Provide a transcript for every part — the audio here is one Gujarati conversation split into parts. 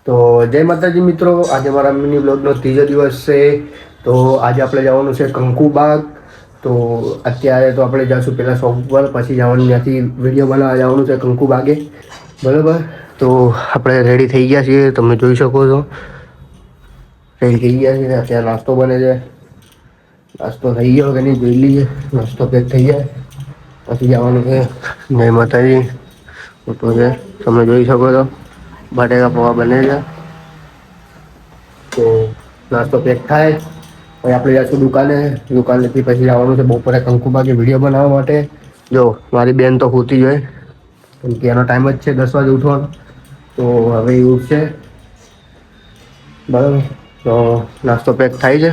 તો જય માતાજી મિત્રો, આજે મારા મિની બ્લોગનો ત્રીજો દિવસ છે. તો આજે આપણે જવાનું છે કંકુબાગ. તો અત્યારે તો આપણે જઈશું પહેલાં શોપ પર, પછી જવાનું ત્યાંથી વિડીયો બનાવવા જવાનું છે કંકુબાગે, બરાબર. તો આપણે રેડી થઈ ગયા છીએ, તમે જોઈ શકો છો. રેડી થઈ ગયા છીએ, અત્યારે નાસ્તો બને છે. નાસ્તો થઈ ગયો કે નહીં જોઈ લઈએ. નાસ્તો પેક થઈ જાય પછી જવાનું છે. જય માતાજી. ફોટો છે, તમે જોઈ શકો છો. બટેકા પૌવા બને છે. તો નાસ્તો પેક થાય પછી આપણે જઈશું દુકાનેથી પછી જવાનું છે બપોરે કંકુબાગે વિડીયો બનાવવા માટે. જો મારી બેન તો સૂતી જ હોય, કેમ કે એનો ટાઈમ જ છે 10 વાગે ઉઠવાનો. તો હવે એ ઉઠશે, બરાબર. તો નાસ્તો પેક થાય છે.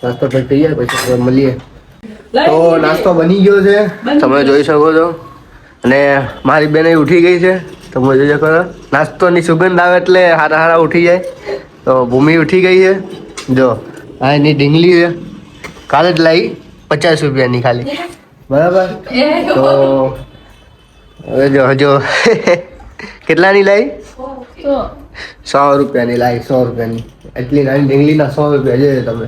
નાસ્તો પેક થઈ જાય પછી આપણે મળીએ. તો નાસ્તો બની ગયો છે, તમે જોઈ શકો છો. અને મારી બેન ઉઠી ગઈ છે, તમે જોઈ શકો છો. નાસ્તોની સુગંધ આવે એટલે હારા હારા ઉઠી જાય. તો ભૂમિ ઉઠી ગઈ છે. જો આ એની ઢીંગલી છે, કાલે જ લાવી 50 રૂપિયાની ખાલી, બરાબર. તો હવે જો કેટલાની લાવી? 100 રૂપિયાની લાવી, 100 રૂપિયાની. એટલી નાની ઢીંગલીના 100 રૂપિયા છે તમે.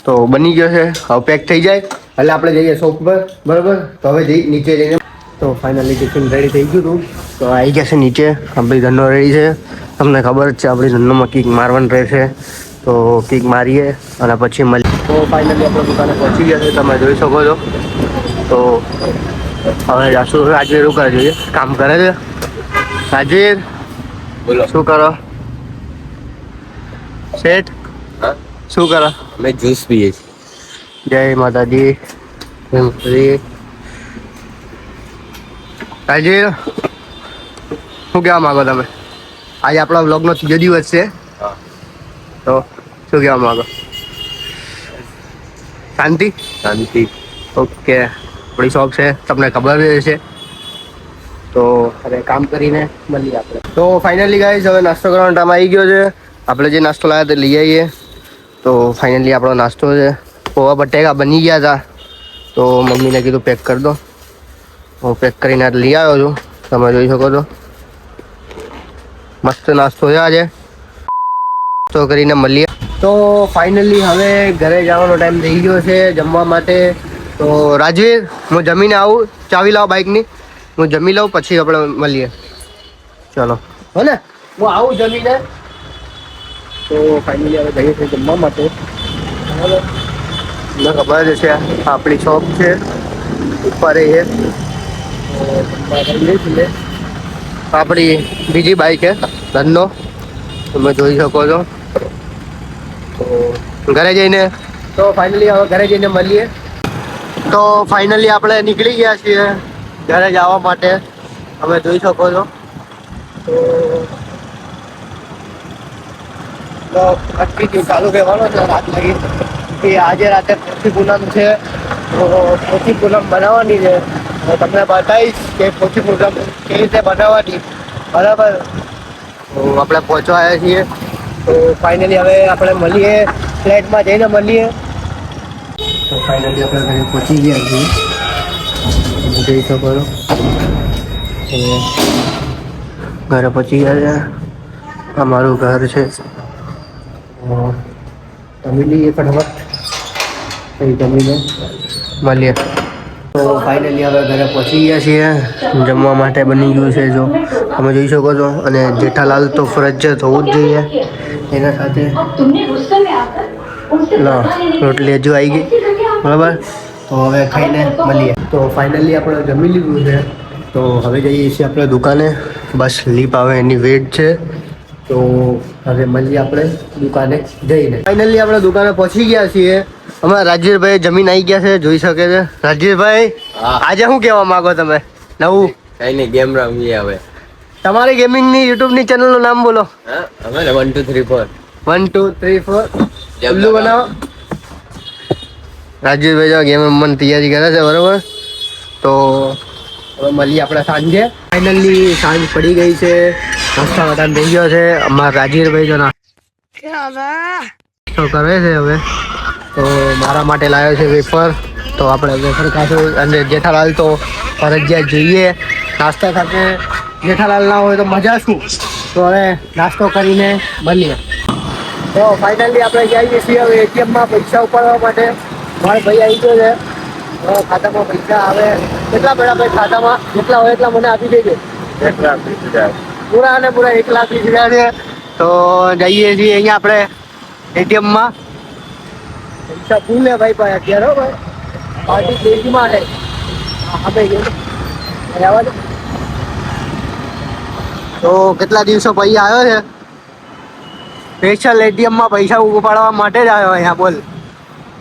તો બની ગયો છે, હવે પેક થઈ જાય એટલે આપણે જઈએ શોપ પર, બરાબર. તો હવે નીચે જઈને તો ફાઇનલી ટિફિન રેડી થઈ ગયું હતું. તો આવી ગયા છે નીચે, આપણી ધંધો રેડી છે. તમને ખબર જ છે આપણી ધંધોમાં કિક મારવાનું રહેશે. તો કિક મારીએ અને પછી મળીએ. તો ફાઇનલી આપણે દુકાને પહોંચી ગયા છે, તમે જોઈ શકો છો. તો હવે જાશું. રાજવીર શું કરે જોઈએ, કામ કરે છે. રાજવીર બોલો, શું કરો? શેઠ શું કરો? અમે જ્યુસ પીએ છીએ. જય માતાજી. રાજવીર શું કહેવા માંગો તમે? આજે આપણા વ્લોગનો ત્રીજો દિવસ છે, તો શું કહેવા માંગો? શાંતિ? ઓકે. આપણી શોપ છે, તમને ખબર જ હશે. તો હવે કામ કરીને મળીએ આપણે. તો ફાઇનલી ગાઈસ, હવે નાસ્તો કરવાનો ટાઈમ આવી ગયો છે. આપણે જે નાસ્તો લાવ્યા તે લઈ આવીએ. તો ફાઇનલી આપણો નાસ્તો છે. પૌવા બટેકા બની ગયા હતા, તો મમ્મીને કીધું પેક કરી દો. હું પેક કરીને લઈ આવ્યો છું, તમે જોઈ શકો છો. મસ્ત નાસ્તો છે આજે. નાસ્તો કરીને મળીએ. તો ફાઇનલી હવે ઘરે જવાનો ટાઈમ થઈ ગયો છે જમવા માટે. તો રાજવીર, હું જમીને આવું, ચાવી લાવો બાઇકની, હું જમી લઉં પછી આપણે મળીએ. ચલો હો ને, હું આવું જમીને. તો ફાઇનલી હવે જઈએ છીએ જમવા માટે, બરાબર. મને ખબર છે આપણી શોપ છે ઉપર એ આપણી બીજી બાઈક છે ધનનો, તમે જોઈ શકો છો. તો ઘરે જઈને તો ફાઇનલી હવે ઘરે જઈને મળીએ. તો ફાઇનલી આપણે નીકળી ગયા છીએ ઘરે જવા માટે, તમે જોઈ શકો છો. તો કન્ટિન્યુ ચાલુ રહેવાનો છે રાત લગી. કે આજે રાતે પોથી પૂનમ છે, તો પોથી પૂનમ બનાવવાની છે. તો તમને બતાવીશ કે પોથી પૂનમ કેવી રીતે બનાવવાની, બરાબર. તો આપણે પહોંચવા આવ્યા છીએ. તો ફાઇનલી હવે આપણે મળીએ, ફ્લેટમાં જઈને મળીએ. તો ફાઇનલી આપણે ઘરે પહોંચી ગયા છીએ, તમે જોઈ શકો છો. ઘરે પહોંચી ગયા છે, અમારું ઘર છે. જમી લઈએ ફટાફટ, પછી જમીને મળીએ. તો ફાઇનલી હવે ઘરે પહોંચી ગયા છીએ, જમવા માટે બની ગયું છે જો તમે જોઈ શકો છો. અને જેઠાલાલ તો ફરજિયાત હોવું જ જોઈએ એના સાથે. રોટલી હજુ આવી ગઈ, બરાબર. તો હવે ખાઈને મળીએ. તો ફાઇનલી આપણે જમી લીધું છે, તો હવે જઈએ છીએ આપણે દુકાને. બસ લીપ આવે એની વેટ છે. તો હવે મળીએ આપણે દુકાને જઈને. ફાઇનલી આપણે દુકાને પહોંચી ગયા છીએ. અમારા રાજવીરભાઈ જમીન આવી ગયા છે, જોઈ શકે છે. રાજવીરભાઈ, આજે શું કહેવા માંગો તમે? નવું કઈ નહીં, ગેમ રમીએ હવે. તમારી ગેમિંગની યુટ્યુબની ચેનલનું નામ બોલો. અમે 1 2 3 4 1 2 3 4 ઉલ્લુ બનાવો. રાજવીરભાઈ જો ગેમ રમવાની તૈયારી કરે છે, બરાબર. તો હવે મળીએ આપણે સાંજે. ફાઇનલી સાંજ પડી ગઈ છે, નાસ્તા વાટા થઈ ગયો છે. અમારા રાજવીરભાઈ જો નાસ્તો કરે છે હવે. તો મારા માટે લાવ્યો છે વેફર, તો આપણે વેફર ખાશું. અને જેઠાલાલ તો ફરજિયાત જોઈએ નાસ્તા સાથે. જેઠાલાલ ના હોય તો મજા શું, તો હવે નાસ્તો કરીને મળીએ. તો ફાઇનલી આપણે જઈએ છીએ હવે એટીએમમાં પૈસા ઉપાડવા માટે. મારો ભાઈ આવી ગયો છે. તો ખાતામાં પૈસા આવે કેટલા બધા ભાઈ ખાતામાં જેટલા હોય એટલા મને આપી દેજો. 1,20,000. પૂરા અને પૂરા 1,20,000 છે. તો જઈએ છીએ અહીંયા આપણે એટીએમમાં. પૈસા ફૂલ હે ભાઈ ભાઈ અત્યારે હો ભાઈ. પાર્ટી તેજીમાં છે. આપણે ગયો આવા તો કેટલા દિવસો પછી આવ્યો છે. સ્પેશિયલ એટીએમમાં પૈસા ઉપાડવા માટે જ આવ્યો અહીંયા બોલ.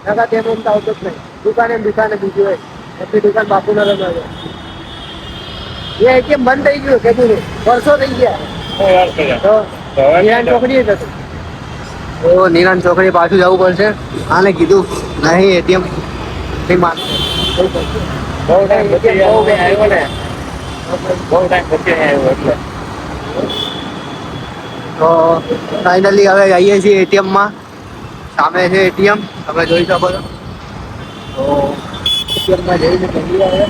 નકા તેમ એમ તો આવતો જ નહીં. દુકાને બીજું હોય એટલી દુકાન બાપુના રમાડે. એ એટીએમ બંધ થઈ ગયું કીધું નહીં. વર્ષો થઈ ગયા. તો નિરાન ચોકડી જ હતું. તો નિરાન ચોકડી પાછું જવું પડશે. આને કીધું નહીં એટીએમ નહીં માનતો. બહુ ટાઈમ પછી આવ્યો ને. બહુ ટાઈમ પછી આવ્યો એટલે. તો ફાઇનલી હવે જઈએ છીએ એટીએમમાં. સામે છે એટીએમ તમે જોઈ શકો છો. તો એટીએમમાં જઈને મળીએ હવે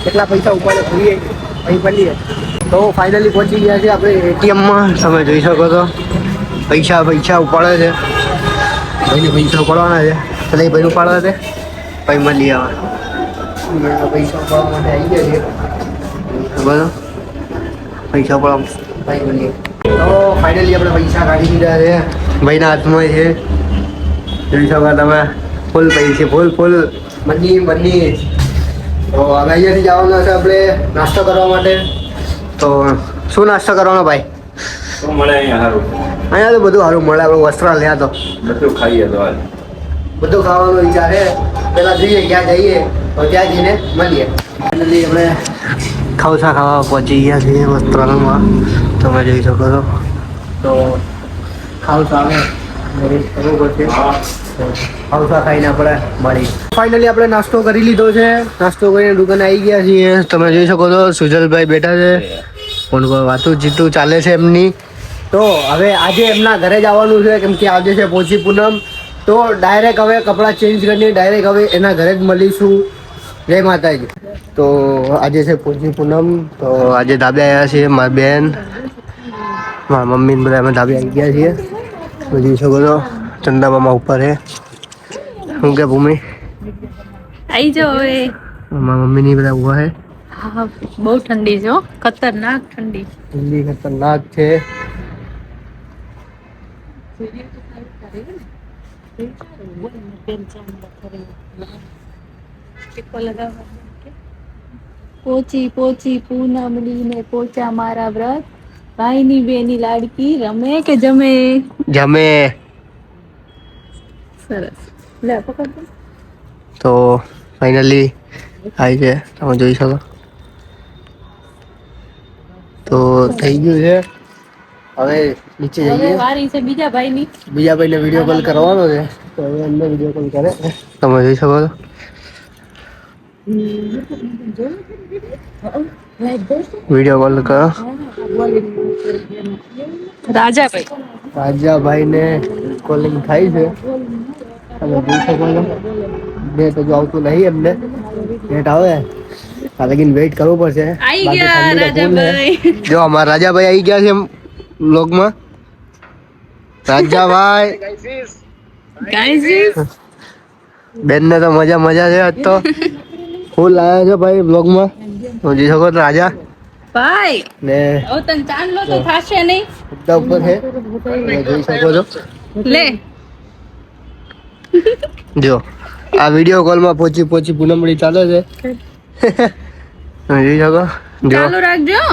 કેટલા પૈસા ઉપાડે જોઈએ અહીં મળીએ. તો ફાઇનલી પહોંચી ગયા છે આપણે એટીએમમાં. તમે જોઈ શકો છો પૈસા ઉપાડે છે. ભાઈને પૈસા ઉપાડવાના છે. એટલે એ ભાઈ ઉપાડવા છે પછી મળીએ હવે. પૈસા ઉપાડવા માટે આવી ગયા છે બરાબર. પૈસા ઉપાડવા ભાઈ મળીએ. તો ફાઇનલી આપણે પૈસા કાઢી દીધા છે ભાઈના હાથમાં છે. જોઈ શકો તમે ફૂલ પૈસા ફૂલ બની. તો હવે અહીંયાથી જવાનું છે આપણે નાસ્તો કરવા માટે. તો શું નાસ્તો કરવાનો ભાઈ? શું મળે અહીંયા સારું? અહીંયા તો બધું સારું મળે. આપણે વસ્ત્રાલય તો બધું ખાઈએ તો હાલ. બધું ખાવાનો વિચાર છે. પહેલાં જોઈએ ક્યાં જઈએ તો ત્યાં જઈને મળીએ. ફાઇનલી આપણે ખાવસા ખાવા પહોંચી ગયા છીએ વસ્ત્રાલયમાં. તમે જોઈ શકો છો. તો ખાવસા આવે કરવું પડશે. ખાવસા ખાઈને આપણે મળી. ફાઇનલી આપણે નાસ્તો કરી લીધો છે. નાસ્તો કરીને દુકાને આવી ગયા છીએ. તમે જોઈ શકો છો સુજલભાઈ બેઠા છે. કોણ વાતું જીતું ચાલે છે એમની. તો હવે આજે એમના ઘરે જવાનું છે કેમ કે આજે છે પોચી પૂનમ. તો ડાયરેક્ટ હવે કપડાં ચેન્જ કરીને ડાયરેક્ટ હવે એના ઘરે જ મળીશું. જય માતાજી. તો આજે છે પોચી પૂનમ. તો આજે ધાબે આવ્યા છીએ મારી બેન મારા મમ્મી બધા અમે ધાબે આવી ગયા છીએ. જોઈ શકો છો ચંદા મામા ઉપર છે. શું કે ભૂમિ आई जाओ હવે મારા મમ્મીની બધા ઉભા છે. હા બહુ ઠંડી છે હો. ખતરનાક ઠંડી. ઠંડી ખતરનાક છે. પોચી પૂનમની ને પોચા મારા વ્રત ભાઈની બેની લાડકી રમે કે જમે. જમે. સરસ લે પકડ. તો ફાઇનલી આવી છે તમે જોઈ શકો. તો થઈ ગયું છે. હવે નીચે હવે જઈએ. વારી છે બીજા ભાઈની. બીજા ભાઈને વિડીયો કોલ કરવાનો છે. તો હવે અંદર વિડીયો કોલ કરે તમે જોઈ શકો છો. વિડીયો કોલ કરો. રાજાભાઈને કોલિંગ થાય છે. તમે જોઈ શકો છો. નેટ હજુ આવતું નહીં એમને. નેટ આવે લેકિન વેઇટ કરવું પડશે. આવી ગયા રાજાભાઈ. જો અમારા રાજાભાઈ આવી ગયા છે વ્લોગમાં. રાજાભાઈ ગાઈસ બેન ને તો મજા છે આજ તો. ફૂલ આવ્યા છે ભાઈ વ્લોગમાં. જોઈ શકો છો રાજા ભાઈ ને હવે તને ચાંદલો તો થાશે નહીં. બધા ઉપર છે. તમે જોઈ શકો છો. લે જો આ વિડીયો કોલમાં પોચી પૂનમડી ચાલે છે. તમે જોઈ શકો. જો ચાલુ રાખજો.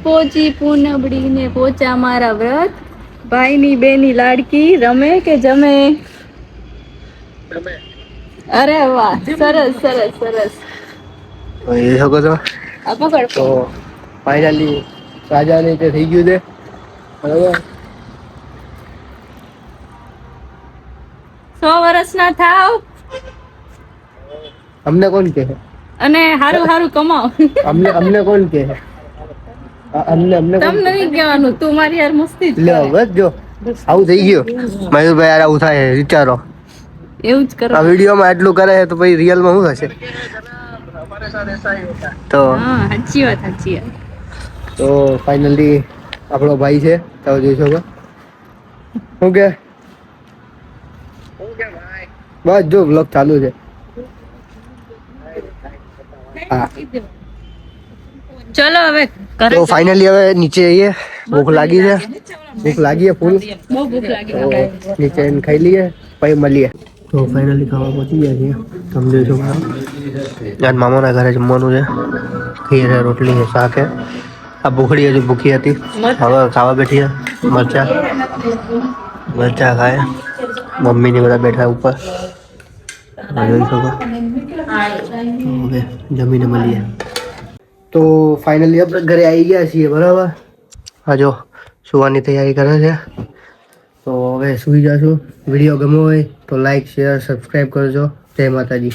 પોચી પૂનમડી ને પોચા મારા વ્રત ભાઈની બેની લાડકી રમે કે જમે. અરે વાહ સરસ. તમે જોઈ શકો છો. આ પકડ. તો ફાઇનલી રાજાને તે થઈ ગયું છે બરાબર. 100 વર્ષના થાવ અમને કોણ કહે? અને હારું કમાઓ. અમને કોણ કહે? અમને તમને નહીં કહેવાનું. તું મારી યાર મસ્તી જ લે કરે. બસ જો આવું થઈ ગયું મયુરભાઈ. યાર આવું થાય વિચારો. એવું જ કરો. આ વિડીયોમાં એટલું કરે છે તો પછી રિયલમાં શું થશે? તો હા સાચી વાત. તો ફાઇનલી આપણો ભાઈ છે તમે જોઈ શકો શું કે બસ જો બ્લોગ ચાલુ છે હા ચલો હવે તો ફાઇનલી હવે નીચે જઈએ ભૂખ લાગી છે ફૂલ બહુ ભૂખ લાગી તો નીચે આવીને ખાઈ લઈએ પછી મળીએ તો ફાઇનલી ખાવા પહોંચી ગયા છીએ તમે જોઈ શકો યાર મામાના ઘરે જમવાનું છે ખીર છે રોટલી છે શાક છે આ ભૂખડી હજુ ભૂખી હતી હવે ખાવા બેઠી છે મરચા ખાય મમ્મી ને બધા બેઠા ઉપર જોઈ શકો હવે જમીને મળીએ તો ફાઇનલી આપણે ઘરે આવી ગયા છીએ બરાબર હા જો સુવાની તૈયારી કરે છે તો હવે સુઈ જશું વિડીયો ગમ્યો હોય તો લાઈક શેર સબસ્ક્રાઈબ કરજો જય માતાજી